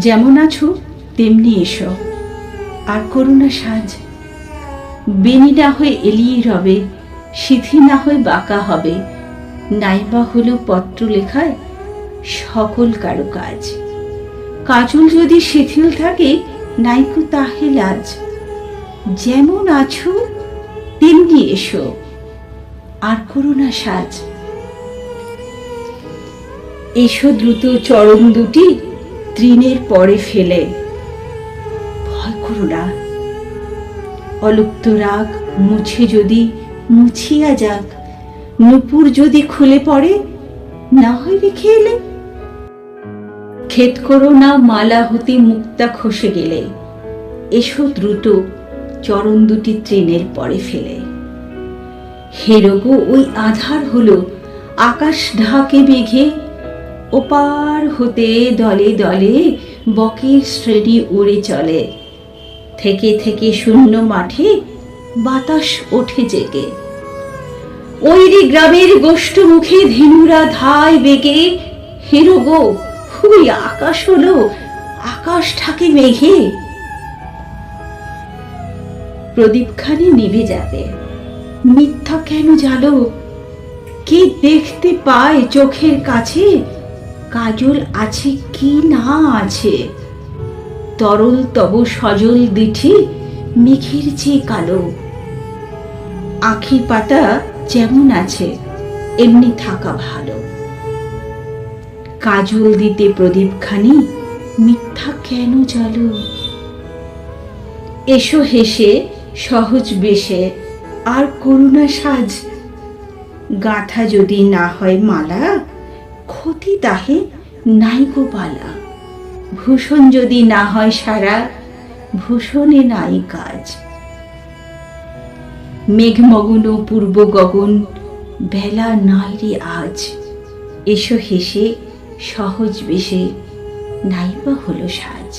যেমন আছো তেমনি এসো, আর করো না সাজ। বেনি না হয়ে এলিয়ে রবে, সিথি না হয়ে বাঁকা হবে, নাইবা হলো পত্র লেখায় সকল কারো কাজ। কাজল যদি শিথিল থাকে, নাইকো তাহে লাজ। যেমন আছো তেমনি এসো, আর করো না সাজ। এসো দ্রুত চরণ দুটি তৃণের পরে ফেলে, ভয় করো না। অলুপ্ত রাগ মুছে যদি মুছিয়া যাক, নূপুর যদি খুলে পড়ে, না হয় রেখে এলে। খেদ করো না মালা হতে মুক্তা খসে গেলে, এসো দ্রুত চরণ দুটি তৃণের পরে ফেলে। হেরগো ওই আধার হলো আকাশ ঢাকে মেঘে, ওপার হতে দলে দলে বকের শ্রেণী উড়ে চলে। থেকে থেকে শূন্য মাঠে বাতাস ওঠে জেগে, ওইরি গ্রামের গোষ্ঠ মুখে ধেনুরা ধায় বেগে। হেরগো ওই আকাশ হলো আকাশ ঢাকে মেঘে। প্রদীপখানি নিভে যাবে, মিথ্যা কেন জালো? কে দেখতে পায় চোখের কাছে কাজল আছে কি না আছে? তরল তব সজল দিঠি মেঘের চেয়ে কালো। আখির পাতা যেমন আছে এমনি থাকা ভালো। কাজল দিতে প্রদীপখানি মিথ্যা কেন জালো? এসো হেসে সহজ বেশে, আর করুণা সাজ। গাঁথা যদি না হয় মালা, ক্ষতি তাহে নাই গো বালা। ভূষণ যদি না হয় সারা, ভূষণে নাই কাজ। মেঘমগ্ন পূর্ব গগন, বেলা নাই রে আজ। এসো হেসে সহজ বেশে, নাইবা হলো সাজ।